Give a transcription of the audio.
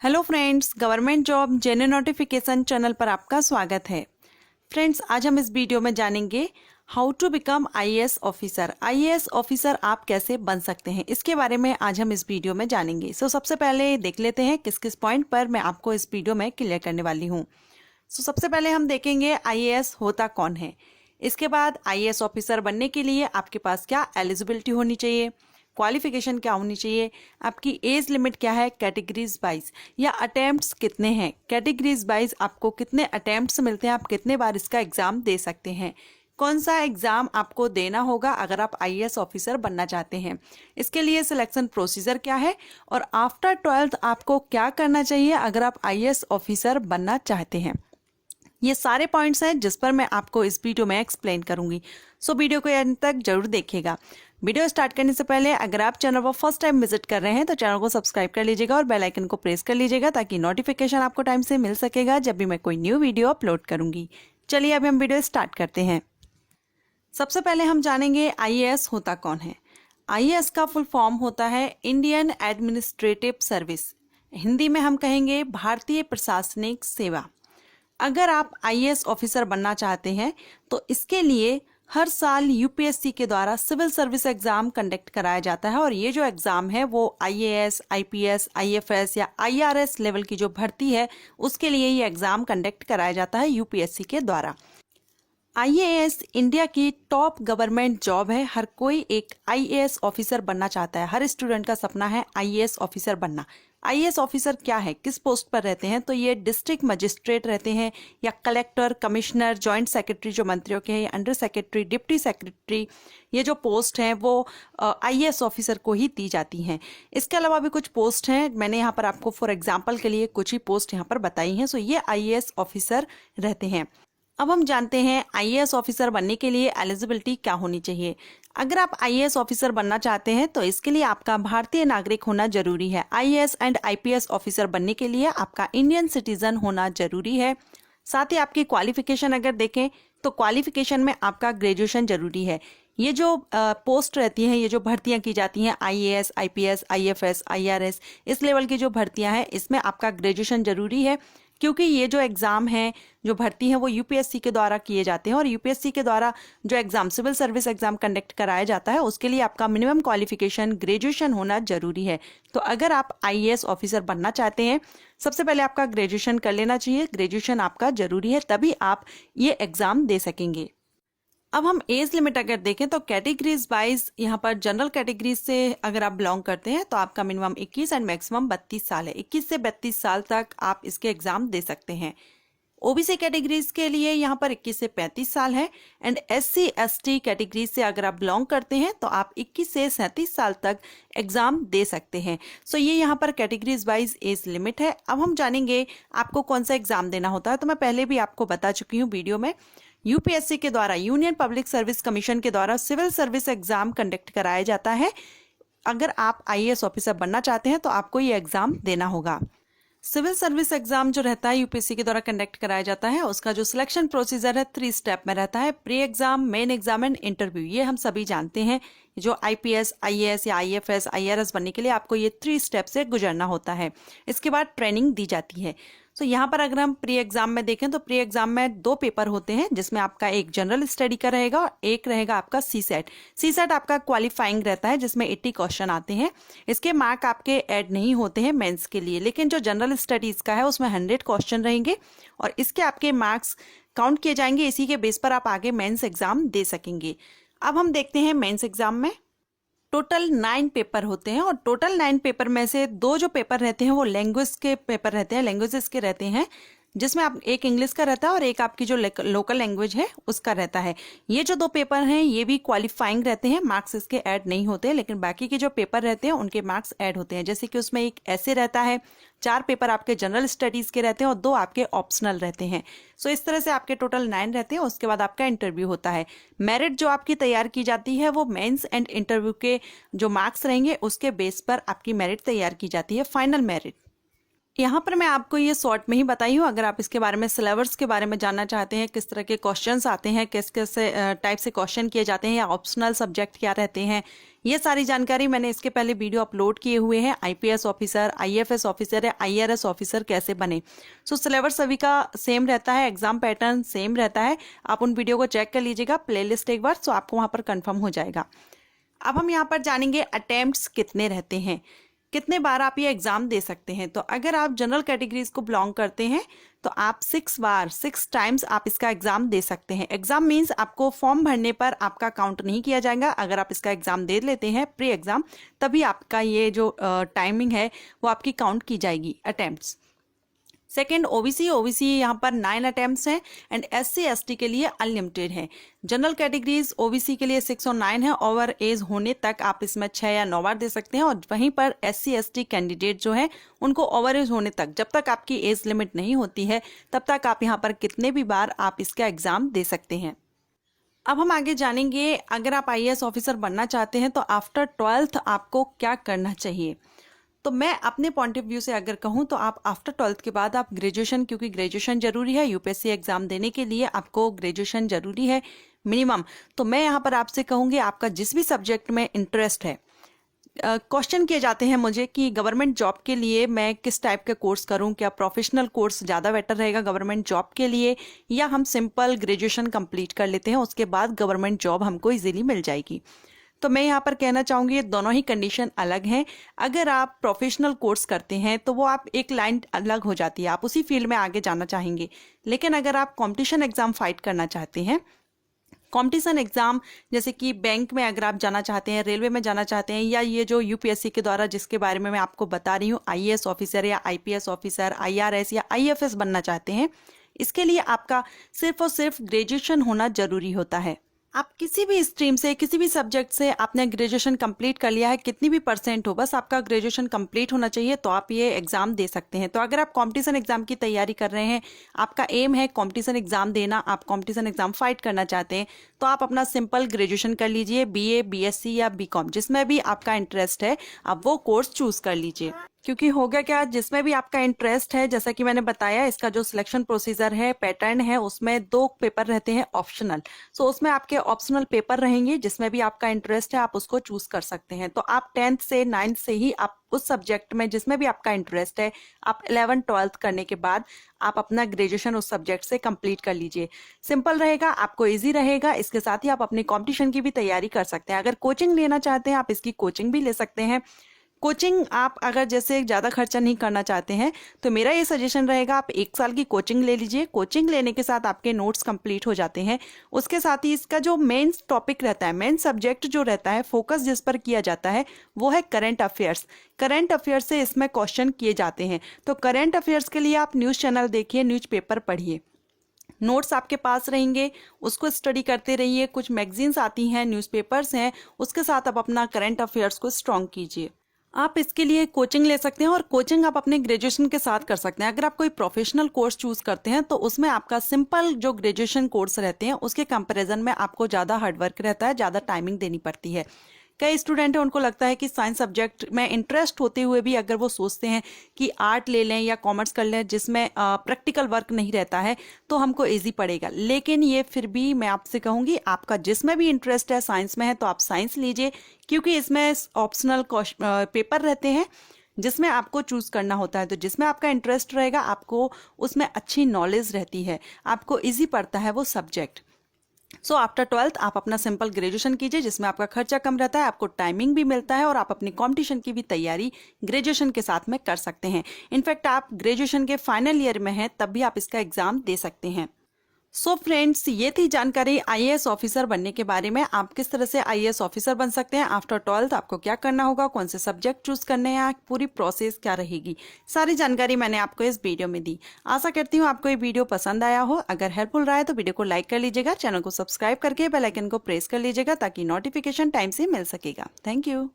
Hello friends, government job genuine notification channel पर आपका स्वागत है। फ्रेंड्स, आज हम इस वीडियो में जानेंगे how to become IAS officer. IAS officer आप कैसे बन सकते हैं, इसके बारे में आज हम इस वीडियो में जानेंगे। सबसे पहले देख लेते हैं किस किस पॉइंट पर मैं आपको इस वीडियो में क्लियर करने वाली हूँ। सबसे पहले हम देखेंगे आईएएस होता कौन है। इसके बाद आईएएस ऑफिसर बनने के लिए आपके पास क्या एलिजिबिलिटी होनी चाहिए, क्वालिफिकेशन क्या होनी चाहिए, आपकी एज लिमिट क्या है, कैटेगरीज वाइज या अटेम्प्ट्स कितने हैं, कैटेगरीज वाइज आपको कितने अटेम्प्ट्स मिलते हैं, आप कितने बार इसका एग्जाम दे सकते हैं, कौन सा एग्जाम आपको देना होगा अगर आप आईएएस ऑफिसर बनना चाहते हैं, इसके लिए सिलेक्शन प्रोसीजर क्या है और आफ्टर 12th आपको क्या करना चाहिए अगर आप आईएएस ऑफिसर बनना चाहते हैं। ये सारे पॉइंट्स हैं जिस पर मैं आपको इस वीडियो में एक्सप्लेन करूंगी। वीडियो को अंत तक जरूर देखिएगा। वीडियो स्टार्ट करने से पहले अगर आप चैनल पर फर्स्ट टाइम विजिट कर रहे हैं तो चैनल को सब्सक्राइब कर लीजिएगा और बेल आइकन को प्रेस कर लीजिएगा ताकि नोटिफिकेशन आपको टाइम से मिल सकेगा जब भी मैं कोई न्यू वीडियो अपलोड करूंगी। चलिए अभी हम वीडियो स्टार्ट करते हैं। सबसे पहले हम जानेंगे आईएएस होता कौन है। आईएएस का फुल फॉर्म होता है इंडियन एडमिनिस्ट्रेटिव सर्विस, हिंदी में हम कहेंगे भारतीय प्रशासनिक सेवा। अगर आप आईएएस ऑफिसर बनना चाहते हैं तो इसके लिए हर साल यूपीएससी के द्वारा सिविल सर्विस एग्जाम कंडक्ट कराया जाता है और ये जो एग्जाम है वो आईएएस, आईपीएस, आईएफएस या आईआरएस लेवल की जो भर्ती है उसके लिए ये एग्जाम कंडक्ट कराया जाता है यूपीएससी के द्वारा। आईएएस इंडिया की टॉप गवर्नमेंट जॉब है। हर कोई एक आईएएस ऑफिसर बनना चाहता है, हर स्टूडेंट का सपना है आईएएस ऑफिसर बनना। आईएएस ऑफिसर क्या है, किस पोस्ट पर रहते हैं, तो ये डिस्ट्रिक्ट मजिस्ट्रेट रहते हैं या कलेक्टर, कमिश्नर, जॉइंट सेक्रेटरी जो मंत्रियों के हैं, अंडर सेक्रेटरी, डिप्टी सेक्रेटरी, ये जो पोस्ट हैं वो आईएएस ऑफिसर को ही दी जाती हैं। इसके अलावा भी कुछ पोस्ट हैं, मैंने यहाँ पर आपको फॉर एग्जाम्पल के लिए कुछ ही पोस्ट यहाँ पर बताई हैं। ये आईएएस ऑफिसर रहते हैं। अब हम जानते हैं आईएएस ऑफिसर बनने के लिए एलिजिबिलिटी क्या होनी चाहिए। अगर आप आईएएस ऑफिसर बनना चाहते हैं तो इसके लिए आपका भारतीय नागरिक होना जरूरी है। आईएएस एंड आईपीएस ऑफिसर बनने के लिए आपका इंडियन सिटीजन होना जरूरी है। साथ ही आपकी क्वालिफिकेशन अगर देखें तो क्वालिफिकेशन में आपका ग्रेजुएशन जरूरी है। ये जो पोस्ट रहती हैं, ये जो भर्तियां की जाती हैं आईएएस, आईपीएस, आईएफएस, आईआरएस, इस लेवल की जो भर्तियां हैं इसमें आपका ग्रेजुएशन जरूरी है, क्योंकि ये जो एग्जाम है, जो भर्ती है वो यूपीएससी के द्वारा किए जाते हैं और यूपीएससी के द्वारा जो exam civil service exam conduct कराया जाता है उसके लिए आपका मिनिमम क्वालिफिकेशन ग्रेजुएशन होना जरूरी है। तो अगर आप आईएएस ऑफिसर बनना चाहते हैं सबसे पहले आपका ग्रेजुएशन कर लेना चाहिए। ग्रेजुएशन आपका जरूरी है, तभी आप ये एग्जाम दे सकेंगे। अब हम एज लिमिट अगर देखें तो कैटेगरीज वाइज यहाँ पर जनरल कैटेगरीज से अगर आप बिलोंग करते हैं तो आपका मिनिमम 21 एंड मैक्सिमम 32 साल है। 21 से 32 साल तक आप इसके एग्जाम दे सकते हैं। ओबीसी कैटेगरीज के लिए यहाँ पर 21 से 35 साल है एंड एससी एसटी कैटेगरीज से अगर आप बिलोंग करते हैं तो आप 21 से 37 साल तक एग्जाम दे सकते हैं। ये यहाँ पर कैटेगरीज वाइज एज लिमिट है। अब हम जानेंगे आपको कौन सा एग्जाम देना होता है। तो मैं पहले भी आपको बता चुकी हूँ वीडियो में, यूपीएससी के द्वारा, यूनियन पब्लिक सर्विस कमीशन के द्वारा सिविल सर्विस एग्जाम कंडक्ट कराया जाता है। अगर आप आईएएस ऑफिसर बनना चाहते हैं तो आपको ये एग्जाम देना होगा। सिविल सर्विस एग्जाम जो रहता है यूपीएससी के द्वारा कंडक्ट कराया जाता है, उसका जो सिलेक्शन प्रोसीजर है 3 स्टेप में रहता है। Pre exam, main exam and interview. ये हम सभी जानते हैं, जो आईपीएस, आईएएस या आईएफएस, आईआरएस बनने के लिए आपको ये 3 स्टेप से गुजरना होता है। इसके बाद ट्रेनिंग दी जाती है। यहाँ पर अगर हम प्री एग्जाम में देखें तो प्री एग्जाम में 2 पेपर होते हैं, जिसमें आपका एक जनरल स्टडी का रहेगा और एक रहेगा आपका सीसेट। सीसेट आपका क्वालिफाइंग रहता है जिसमें 80 क्वेश्चन आते हैं। इसके मार्क आपके ऐड नहीं होते हैं मेंस के लिए, लेकिन जो जनरल स्टडीज का है उसमें 100 क्वेश्चन रहेंगे और इसके आपके मार्क्स काउंट किए जाएंगे। इसी के बेस पर आप आगे मेंस एग्जाम दे सकेंगे। अब हम देखते हैं मेंस एग्जाम में टोटल 9 पेपर होते हैं और टोटल 9 पेपर में से 2 जो पेपर रहते हैं वो लैंग्वेज के पेपर रहते हैं, लैंग्वेजेस के रहते हैं, जिसमें आप एक इंग्लिश का रहता है और एक आपकी जो लोकल लैंग्वेज है उसका रहता है। ये जो 2 पेपर हैं ये भी क्वालिफाइंग रहते हैं, मार्क्स इसके ऐड नहीं होते, लेकिन बाकी के जो पेपर रहते हैं उनके मार्क्स ऐड होते हैं। जैसे कि उसमें एक ऐसे रहता है, 4 पेपर आपके जनरल स्टडीज के रहते हैं और 2 आपके ऑप्शनल रहते हैं। इस तरह से आपके टोटल 9 रहते हैं। उसके बाद आपका इंटरव्यू होता है। मेरिट जो आपकी तैयार की जाती है वो मेंस एंड इंटरव्यू के जो मार्क्स रहेंगे उसके बेस पर आपकी मेरिट तैयार की जाती है, फाइनल मेरिट। यहाँ पर मैं आपको ये शॉर्ट में ही बताई हूँ। अगर आप इसके बारे में सिलेबस के बारे में जानना चाहते हैं, किस तरह के क्वेश्चंस आते हैं, किस किस टाइप से क्वेश्चन किए जाते हैं या ऑप्शनल सब्जेक्ट क्या रहते हैं, ये सारी जानकारी मैंने इसके पहले वीडियो अपलोड किए हुए हैं। आईपीएस ऑफिसर, आईएफएस ऑफिसर या आईआरएस ऑफिसर कैसे बने। सो सिलेबस सभी का सेम रहता है, एग्जाम पैटर्न सेम रहता है। आप उन वीडियो को चेक कर लीजिएगा प्लेलिस्ट एक बार, सो आपको वहाँ पर कन्फर्म हो जाएगा। अब हम यहाँ पर जानेंगे अटेम्प्ट्स कितने रहते हैं, कितने बार आप ये एग्जाम दे सकते हैं। तो अगर आप जनरल कैटेगरीज को बिलोंग करते हैं तो आप 6 बार 6 टाइम्स आप इसका एग्जाम दे सकते हैं। एग्जाम मींस आपको फॉर्म भरने पर आपका काउंट नहीं किया जाएगा। अगर आप इसका एग्जाम दे लेते हैं प्री एग्जाम, तभी आपका ये जो टाइमिंग है वो आपकी काउंट की जाएगी अटेम्प्ट्स। सेकेंड ओबीसी यहाँ पर 9 अटेम्प्ट्स हैं एंड एससी एसटी के लिए अनलिमिटेड है। जनरल कैटेगरीज ओबीसी के लिए 6 और 9 है। ओवर एज होने तक आप इसमें 6 या 9 बार दे सकते हैं और वहीं पर एससी एसटी कैंडिडेट जो है उनको ओवर एज होने तक, जब तक आपकी एज लिमिट नहीं होती है तब तक आप यहाँ पर कितने भी बार आप इसका एग्जाम दे सकते हैं। अब हम आगे जानेंगे, अगर आप आईएएस ऑफिसर बनना चाहते हैं तो आफ्टर 12th आपको क्या करना चाहिए। तो मैं अपने पॉइंट ऑफ व्यू से अगर कहूँ तो आप आफ्टर 12th के बाद आप ग्रेजुएशन, क्योंकि ग्रेजुएशन जरूरी है यूपीएससी एग्जाम देने के लिए, आपको ग्रेजुएशन जरूरी है मिनिमम। तो मैं यहाँ पर आपसे कहूँगी आपका जिस भी सब्जेक्ट में इंटरेस्ट है, क्वेश्चन किए जाते हैं मुझे कि गवर्नमेंट जॉब के लिए मैं किस टाइप का कोर्स करूं, क्या प्रोफेशनल कोर्स ज़्यादा बेटर रहेगा गवर्नमेंट जॉब के लिए, या हम सिंपल ग्रेजुएशन कंप्लीट कर लेते हैं उसके बाद गवर्नमेंट जॉब हमको इजीली मिल जाएगी। तो मैं यहाँ पर कहना चाहूँगी ये दोनों ही कंडीशन अलग हैं। अगर आप प्रोफेशनल कोर्स करते हैं तो वो आप एक लाइन अलग हो जाती है, आप उसी फील्ड में आगे जाना चाहेंगे। लेकिन अगर आप कॉम्पिटिशन एग्जाम फाइट करना चाहते हैं, कॉम्पिटिशन एग्जाम जैसे कि बैंक में अगर आप जाना चाहते हैं, रेलवे में जाना चाहते हैं, या ये जो यूपीएससी के द्वारा जिसके बारे में मैं आपको बता रही हूँ आईएएस ऑफिसर या आईपीएस ऑफिसर, आईआरएस या आईएफएस बनना चाहते हैं, इसके लिए आपका सिर्फ और सिर्फ ग्रेजुएशन होना जरूरी होता है। आप किसी भी स्ट्रीम से, किसी भी सब्जेक्ट से आपने ग्रेजुएशन कंप्लीट कर लिया है, कितनी भी परसेंट हो, बस आपका ग्रेजुएशन कंप्लीट होना चाहिए तो आप ये एग्जाम दे सकते हैं। तो अगर आप कॉम्पिटिशन एग्जाम की तैयारी कर रहे हैं, आपका एम है कॉम्पिटिशन एग्जाम देना, आप कॉम्पिटिशन एग्जाम फाइट करना चाहते हैं, तो आप अपना सिंपल ग्रेजुएशन कर लीजिए, बीए, बीएससी या बीकॉम, जिसमें भी आपका इंटरेस्ट है आप वो कोर्स चूज कर लीजिए। क्योंकि हो गया क्या, जिसमें भी आपका इंटरेस्ट है, जैसा कि मैंने बताया इसका जो सिलेक्शन प्रोसीजर है, पैटर्न है, उसमें 2 पेपर रहते हैं ऑप्शनल। सो उसमें आपके ऑप्शनल पेपर रहेंगे, जिसमें भी आपका इंटरेस्ट है आप उसको चूज कर सकते हैं। तो आप 10th से 9th से ही आप उस सब्जेक्ट में जिसमें भी आपका इंटरेस्ट है, आप 11th 12th करने के बाद आप अपना ग्रेजुएशन उस सब्जेक्ट से कंप्लीट कर लीजिए। सिंपल रहेगा, आपको इजी रहेगा। इसके साथ ही आप अपनी कॉम्पिटिशन की भी तैयारी कर सकते हैं। अगर कोचिंग लेना चाहते हैं आप इसकी कोचिंग भी ले सकते हैं। कोचिंग आप अगर जैसे ज़्यादा खर्चा नहीं करना चाहते हैं तो मेरा ये सजेशन रहेगा आप 1 साल की कोचिंग ले लीजिए। कोचिंग लेने के साथ आपके नोट्स कंप्लीट हो जाते हैं। उसके साथ ही इसका जो मेन टॉपिक रहता है, मेन सब्जेक्ट जो रहता है, फोकस जिस पर किया जाता है वो है करंट अफेयर्स। करंट अफेयर्स से इसमें क्वेश्चन किए जाते हैं। तो करंट अफेयर्स के लिए आप न्यूज़ चैनल देखिए, न्यूज़पेपर पढ़िए, नोट्स आपके पास रहेंगे, उसको स्टडी करते रहिए। कुछ मैगजीन्स आती हैं, न्यूज़पेपर्स हैं, उसके साथ आप अपना करंट अफेयर्स को स्ट्रॉन्ग कीजिए। आप इसके लिए कोचिंग ले सकते हैं और कोचिंग आप अपने ग्रेजुएशन के साथ कर सकते हैं। अगर आप कोई प्रोफेशनल कोर्स चूज करते हैं तो उसमें आपका सिंपल जो ग्रेजुएशन कोर्स रहते हैं उसके कंपैरिजन में आपको ज़्यादा हार्डवर्क रहता है, ज़्यादा टाइमिंग देनी पड़ती है। कई स्टूडेंट हैं उनको लगता है कि साइंस सब्जेक्ट में इंटरेस्ट होते हुए भी अगर वो सोचते हैं कि आर्ट ले लें या कॉमर्स कर लें जिसमें प्रैक्टिकल वर्क नहीं रहता है तो हमको इजी पड़ेगा। लेकिन ये फिर भी मैं आपसे कहूँगी आपका जिसमें भी इंटरेस्ट है, साइंस में है तो आप साइंस लीजिए, क्योंकि इसमें ऑप्शनल पेपर रहते हैं जिसमें आपको चूज करना होता है। तो जिसमें आपका इंटरेस्ट रहेगा आपको उसमें अच्छी नॉलेज रहती है, आपको ईजी पड़ता है वो सब्जेक्ट। सो आफ्टर 12th आप अपना सिंपल ग्रेजुएशन कीजिए जिसमें आपका खर्चा कम रहता है, आपको टाइमिंग भी मिलता है और आप अपनी कंपटीशन की भी तैयारी ग्रेजुएशन के साथ में कर सकते हैं। इनफैक्ट आप ग्रेजुएशन के फाइनल ईयर में हैं तब भी आप इसका एग्जाम दे सकते हैं। सो फ्रेंड्स, ये थी जानकारी आईएएस ऑफिसर बनने के बारे में। आप किस तरह से आईएएस ऑफिसर बन सकते हैं, आफ्टर 12th आपको क्या करना होगा, कौन से सब्जेक्ट चूज करने हैं, पूरी प्रोसेस क्या रहेगी, सारी जानकारी मैंने आपको इस वीडियो में दी। आशा करती हूँ आपको ये वीडियो पसंद आया हो। अगर हेल्पफुल रहा है तो वीडियो को लाइक कर लीजिएगा, चैनल को सब्सक्राइब करके बेल आइकन को प्रेस कर लीजिएगा ताकि नोटिफिकेशन टाइम से मिल सकेगा। Thank you.